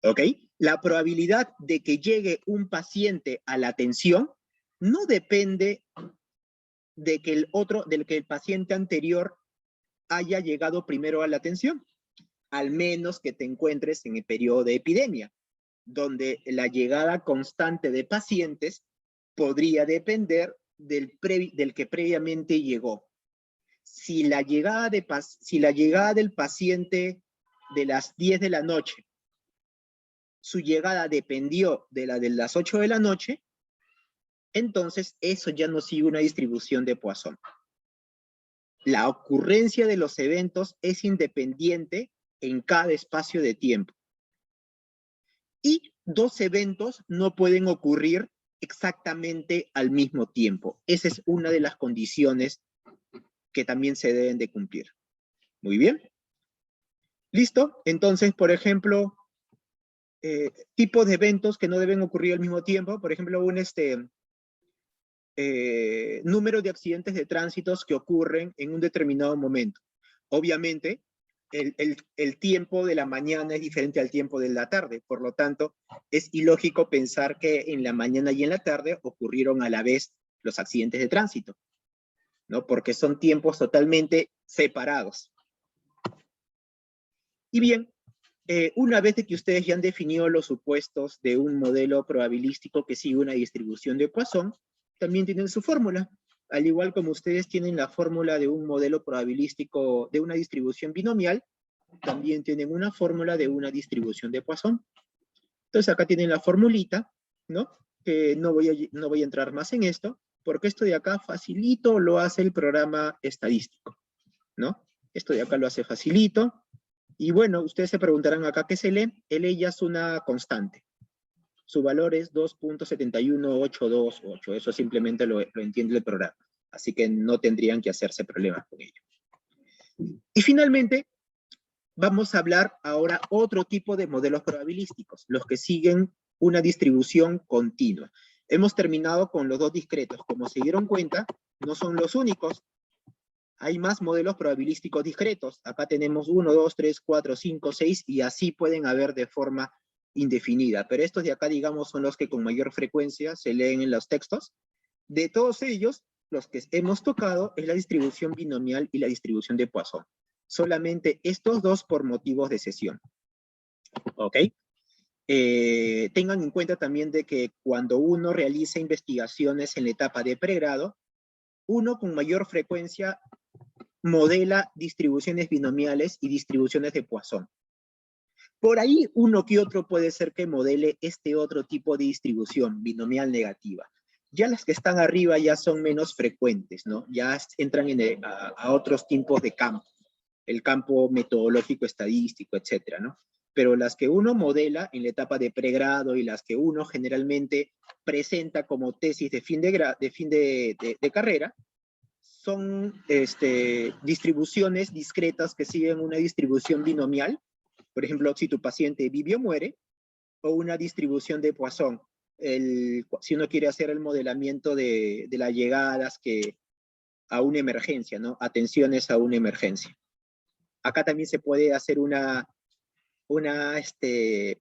¿Ok? La probabilidad de que llegue un paciente a la atención no depende de que el paciente anterior haya llegado primero a la atención, al menos que te encuentres en el periodo de epidemia, donde la llegada constante de pacientes podría depender del que previamente llegó. Si la llegada del paciente de las 10 de la noche, su llegada dependió de la de las 8 de la noche, entonces eso ya no sigue una distribución de Poisson. La ocurrencia de los eventos es independiente en cada espacio de tiempo. Y 2 eventos no pueden ocurrir exactamente al mismo tiempo. Esa es una de las condiciones que también se deben de cumplir. Muy bien. ¿Listo? Entonces, por ejemplo, tipos de eventos que no deben ocurrir al mismo tiempo. Por ejemplo, un número de accidentes de tránsito que ocurren en un determinado momento. Obviamente, el tiempo de la mañana es diferente al tiempo de la tarde. Por lo tanto, es ilógico pensar que en la mañana y en la tarde ocurrieron a la vez los accidentes de tránsito, ¿no? Porque son tiempos totalmente separados. Y bien, una vez que ustedes ya han definido los supuestos de un modelo probabilístico que sigue una distribución de Poisson, también tienen su fórmula. Al igual como ustedes tienen la fórmula de un modelo probabilístico de una distribución binomial, también tienen una fórmula de una distribución de Poisson. Entonces acá tienen la formulita, ¿no? Que no voy a entrar más en esto, porque esto de acá facilito lo hace el programa estadístico, ¿no? Esto de acá lo hace facilito. Y bueno, ustedes se preguntarán acá qué es el E. El E ya es una constante. Su valor es 2.71828. Eso simplemente lo entiende el programa. Así que no tendrían que hacerse problemas con ello. Y finalmente, vamos a hablar ahora otro tipo de modelos probabilísticos, los que siguen una distribución continua. Hemos terminado con los 2 discretos. Como se dieron cuenta, no son los únicos. Hay más modelos probabilísticos discretos. Acá tenemos 1, 2, 3, 4, 5, 6, y así pueden haber de forma indefinida. Pero estos de acá, digamos, son los que con mayor frecuencia se leen en los textos. De todos ellos, los que hemos tocado es la distribución binomial y la distribución de Poisson. Solamente estos 2 por motivos de sesión. ¿Ok? Tengan en cuenta también de que cuando uno realiza investigaciones en la etapa de pregrado, uno con mayor frecuencia modela distribuciones binomiales y distribuciones de Poisson. Por ahí uno que otro puede ser que modele este otro tipo de distribución binomial negativa. Ya las que están arriba ya son menos frecuentes, ¿no? Ya entran a otros tipos de campo, el campo metodológico estadístico, etcétera, ¿no? Pero las que uno modela en la etapa de pregrado y las que uno generalmente presenta como tesis de fin de carrera, son distribuciones discretas que siguen una distribución binomial. Por ejemplo, si tu paciente vive o muere, o una distribución de Poisson. Si uno quiere hacer el modelamiento de las llegadas a una emergencia, ¿no? Atenciones a una emergencia. Acá también se puede hacer una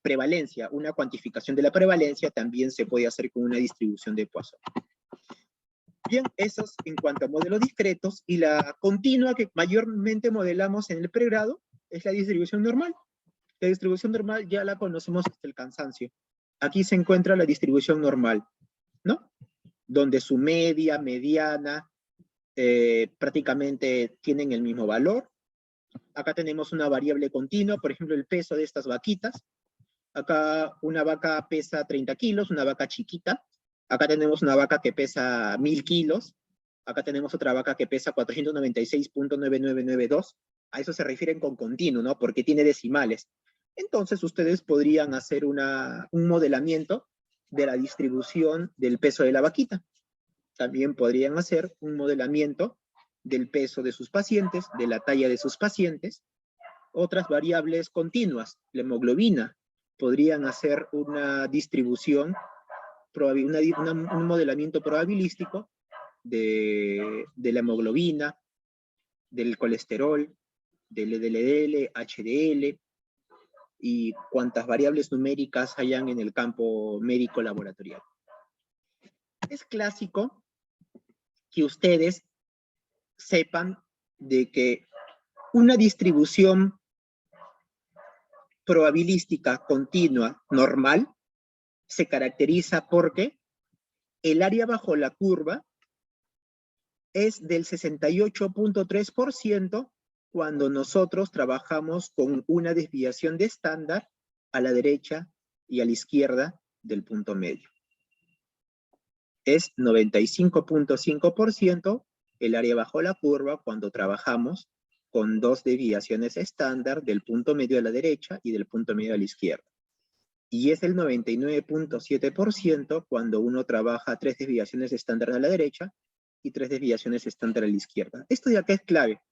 prevalencia, una cuantificación de la prevalencia, también se puede hacer con una distribución de Poisson. Bien, eso es en cuanto a modelos discretos, y la continua que mayormente modelamos en el pregrado es la distribución normal. La distribución normal ya la conocemos hasta el cansancio. Aquí se encuentra la distribución normal, ¿no? Donde su media, mediana, prácticamente tienen el mismo valor. Acá tenemos una variable continua, por ejemplo, el peso de estas vaquitas. Acá una vaca pesa 30 kilos, una vaca chiquita. Acá tenemos una vaca que pesa 1000 kilos. Acá tenemos otra vaca que pesa 496.9992. A eso se refieren con continuo, ¿no? Porque tiene decimales. Entonces ustedes podrían hacer un modelamiento de la distribución del peso de la vaquita. También podrían hacer un modelamiento del peso de sus pacientes, de la talla de sus pacientes. Otras variables continuas, la hemoglobina, podrían hacer una distribución, un modelamiento probabilístico de la hemoglobina, del colesterol, del LDL, HDL, y cuantas variables numéricas hayan en el campo médico laboratorial. Es clásico que ustedes sepan de que una distribución probabilística continua normal se caracteriza porque el área bajo la curva es del 68.3% cuando nosotros trabajamos con una desviación de estándar a la derecha y a la izquierda del punto medio. Es 95.5% el área bajo la curva cuando trabajamos con dos desviaciones estándar del punto medio a la derecha y del punto medio a la izquierda. Y es el 99.7% cuando uno trabaja 3 desviaciones estándar a la derecha y 3 desviaciones estándar a la izquierda. Esto de acá es clave,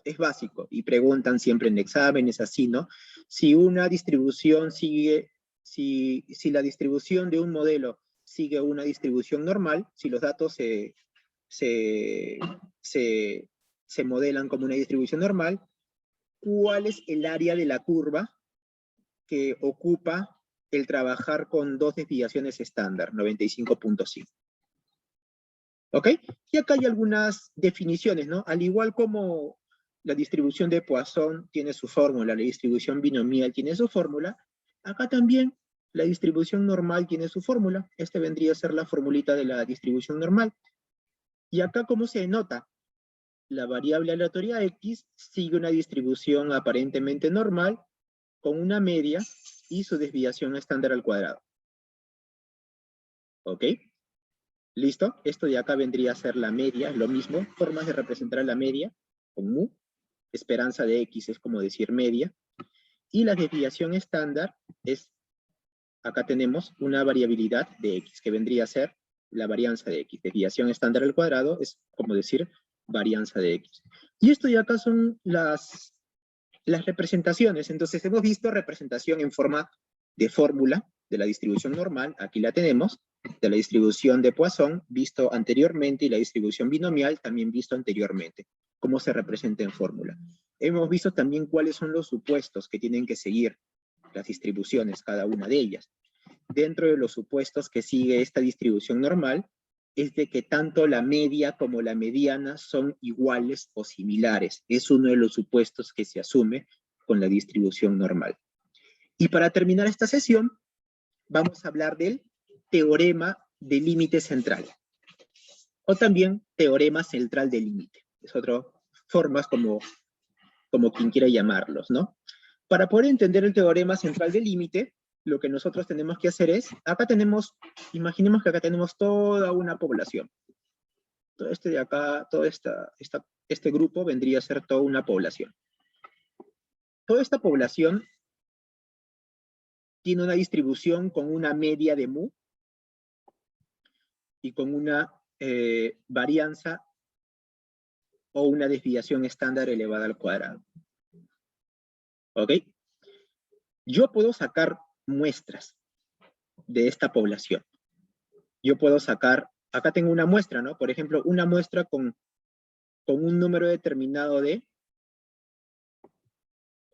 es básico, y preguntan siempre en exámenes así, ¿no? Si una distribución sigue, si la distribución de un modelo sigue una distribución normal, si los datos se modelan como una distribución normal, ¿cuál es el área de la curva que ocupa el trabajar con dos desviaciones estándar? 95.5. ¿Ok? Y acá hay algunas definiciones, ¿no? Al igual como la distribución de Poisson tiene su fórmula, la distribución binomial tiene su fórmula, acá también la distribución normal tiene su fórmula. Este vendría a ser la formulita de la distribución normal. Y acá, ¿cómo se denota? La variable aleatoria X sigue una distribución aparentemente normal con una media y su desviación estándar al cuadrado. ¿Ok? ¿Listo? Esto de acá vendría a ser la media, lo mismo, formas de representar la media con mu, esperanza de X es como decir media, y la desviación estándar es, acá tenemos una variabilidad de X, que vendría a ser la varianza de X. Desviación estándar al cuadrado es como decir varianza de X. Y esto de acá son las representaciones. Entonces hemos visto representación en forma de fórmula de la distribución normal, aquí la tenemos, de la distribución de Poisson, visto anteriormente, y la distribución binomial, también visto anteriormente, cómo se representa en fórmula. Hemos visto también cuáles son los supuestos que tienen que seguir las distribuciones, cada una de ellas. Dentro de los supuestos que sigue esta distribución normal, es de que tanto la media como la mediana son iguales o similares. Es uno de los supuestos que se asume con la distribución normal. Y para terminar esta sesión, vamos a hablar del teorema de límite central, o también teorema central de límite. Es otra forma como quien quiera llamarlos, ¿no? para poder entender el teorema central del límite, lo que nosotros tenemos que hacer es, acá tenemos, imaginemos que acá tenemos toda una población. Todo este de acá, todo este grupo vendría a ser toda una población. Toda esta población tiene una distribución con una media de mu y con una varianza o una desviación estándar elevada al cuadrado. ¿Ok? Yo puedo sacar muestras de esta población. Yo puedo sacar, acá tengo una muestra, ¿no? Por ejemplo, una muestra con un número determinado de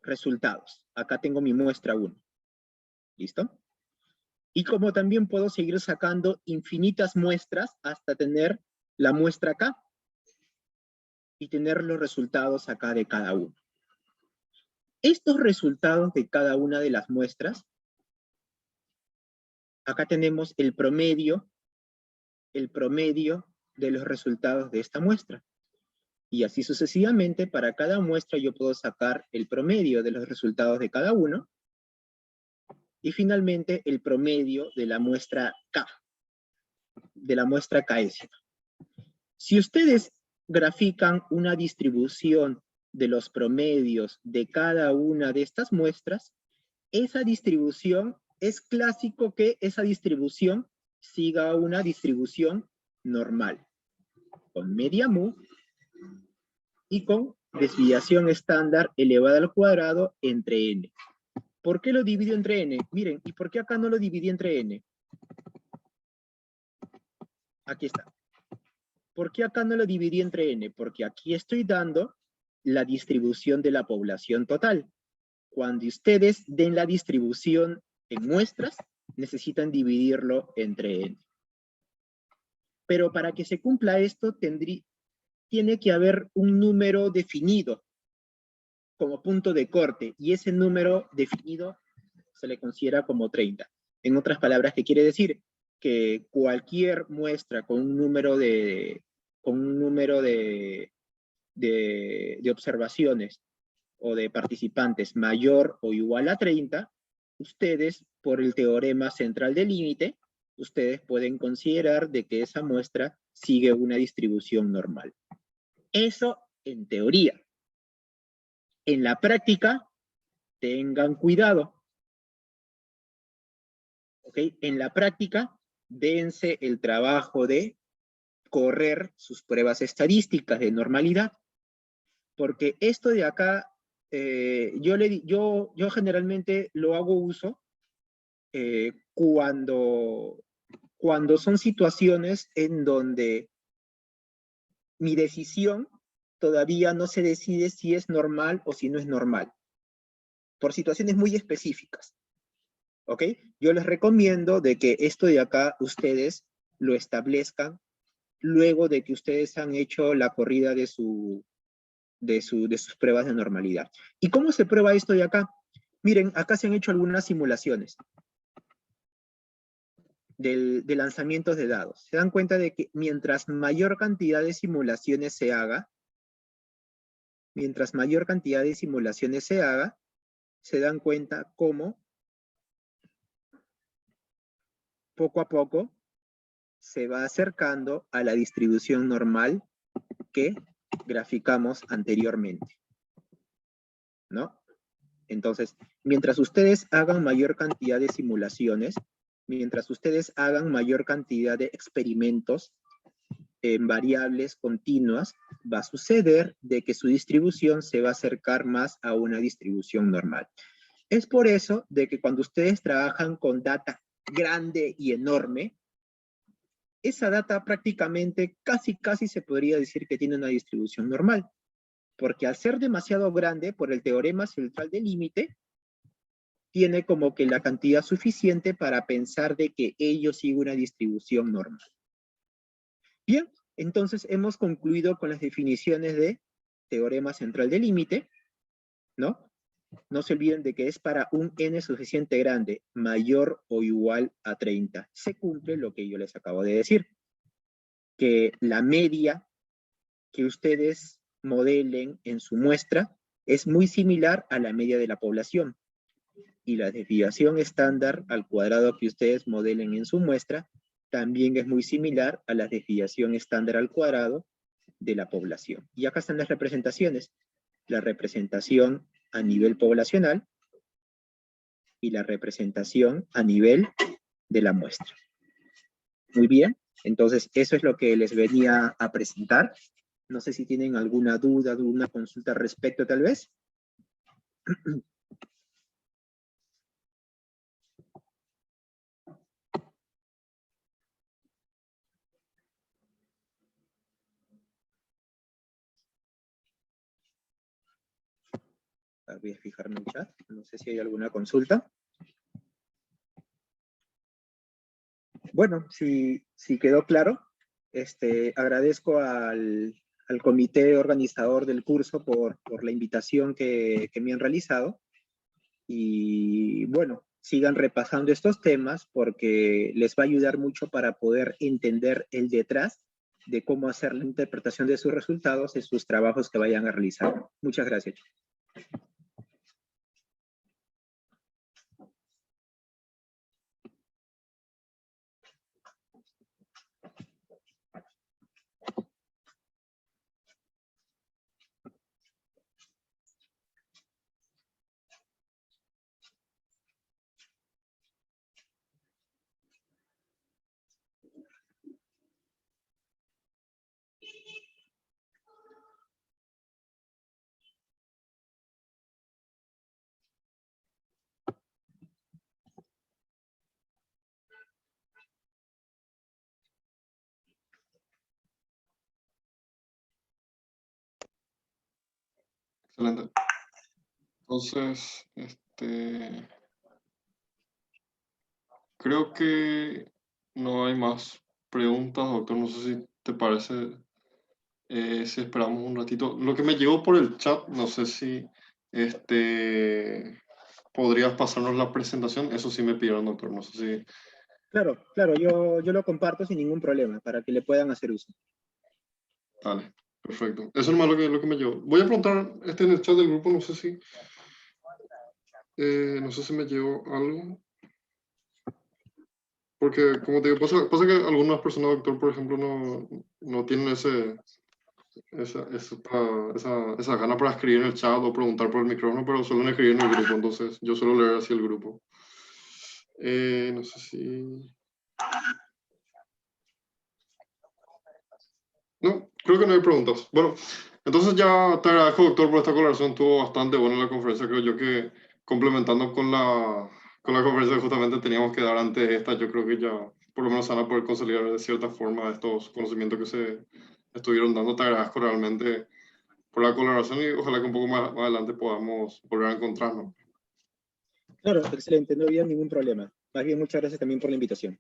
resultados. Acá tengo mi muestra 1. ¿Listo? Y como también puedo seguir sacando infinitas muestras hasta tener la muestra acá y tener los resultados acá de cada uno. Estos resultados de cada una de las muestras, acá tenemos el promedio de los resultados de esta muestra. Y así sucesivamente, para cada muestra yo puedo sacar el promedio de los resultados de cada uno, y finalmente el promedio de la muestra K, de la muestra K-ésima. Si ustedes grafican una distribución de los promedios de cada una de estas muestras, esa distribución, es clásico que esa distribución siga una distribución normal, con media mu y con desviación estándar elevada al cuadrado entre n. ¿Por qué lo divido entre n? Miren, ¿y por qué acá no lo dividí entre n? Aquí está. ¿Por qué acá no lo dividí entre n? Porque aquí estoy dando la distribución de la población total. Cuando ustedes den la distribución en muestras, necesitan dividirlo entre n. Pero para que se cumpla esto, tiene que haber un número definido como punto de corte, y ese número definido se le considera como 30. En otras palabras, ¿qué quiere decir? Que cualquier muestra con un número de observaciones o de participantes mayor o igual a 30, ustedes, por el teorema central del límite, ustedes pueden considerar de que esa muestra sigue una distribución normal. Eso en teoría. En la práctica, tengan cuidado. ¿Ok? En la práctica, dense el trabajo de correr sus pruebas estadísticas de normalidad. Porque esto de acá, yo generalmente lo hago uso cuando son situaciones en donde mi decisión todavía no se decide si es normal o si no es normal, por situaciones muy específicas, ¿ok? Yo les recomiendo de que esto de acá ustedes lo establezcan luego de que ustedes han hecho la corrida de sus pruebas de normalidad. ¿Y cómo se prueba esto de acá? Miren, acá se han hecho algunas simulaciones de lanzamientos de dados. Se dan cuenta de que mientras mayor cantidad de simulaciones se haga, se dan cuenta cómo poco a poco se va acercando a la distribución normal que graficamos anteriormente, ¿no? Entonces, mientras ustedes hagan mayor cantidad de simulaciones, mientras ustedes hagan mayor cantidad de experimentos en variables continuas, va a suceder de que su distribución se va a acercar más a una distribución normal. Es por eso de que cuando ustedes trabajan con data grande y enorme, esa data prácticamente casi se podría decir que tiene una distribución normal, porque al ser demasiado grande, por el teorema central del límite, tiene como que la cantidad suficiente para pensar de que ello sigue una distribución normal. Bien, entonces hemos concluido con las definiciones de teorema central del límite, ¿no? No se olviden de que es para un n suficiente grande, mayor o igual a 30. Se cumple lo que yo les acabo de decir, que la media que ustedes modelen en su muestra es muy similar a la media de la población. Y la desviación estándar al cuadrado que ustedes modelen en su muestra también es muy similar a la desviación estándar al cuadrado de la población. Y acá están las representaciones. La representación a nivel poblacional y la representación a nivel de la muestra. Muy bien, entonces eso es lo que les venía a presentar. No sé si tienen alguna duda, alguna consulta al respecto tal vez. Voy a fijarme en el chat, no sé si hay alguna consulta. Bueno, si quedó claro, agradezco al comité organizador del curso por la invitación que me han realizado. Y bueno, sigan repasando estos temas porque les va a ayudar mucho para poder entender el detrás de cómo hacer la interpretación de sus resultados en sus trabajos que vayan a realizar. Muchas gracias. Excelente. Entonces, creo que no hay más preguntas, doctor. No sé si te parece, si esperamos un ratito. Lo que me llegó por el chat, no sé si podrías pasarnos la presentación. Eso sí me pidieron, doctor. No sé si... Claro, claro, yo lo comparto sin ningún problema para que le puedan hacer uso. Dale, perfecto. Eso es lo que me llegó. Voy a preguntar en el chat del grupo, no sé si me llegó algo. Porque, como te digo, pasa que algunas personas, doctor, por ejemplo, no tienen esa gana para escribir en el chat o preguntar por el micrófono, pero suelen escribir en el grupo, entonces yo suelo leer así el grupo. No sé si... No, creo que no hay preguntas. Bueno, entonces ya te agradezco, doctor, por esta colaboración. Estuvo bastante buena la conferencia. Creo yo que complementando con la conferencia que justamente teníamos que dar antes de esta, yo creo que ya por lo menos van a poder consolidar de cierta forma estos conocimientos que se estuvieron dando. Te agradezco realmente por la colaboración y ojalá que un poco más adelante podamos volver a encontrarnos. Claro, excelente, no había ningún problema. Más bien, muchas gracias también por la invitación.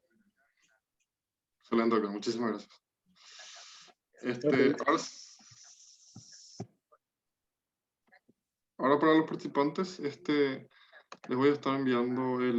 Excelente, doctor. Muchísimas gracias. Ok. Ahora para los participantes, les voy a estar enviando el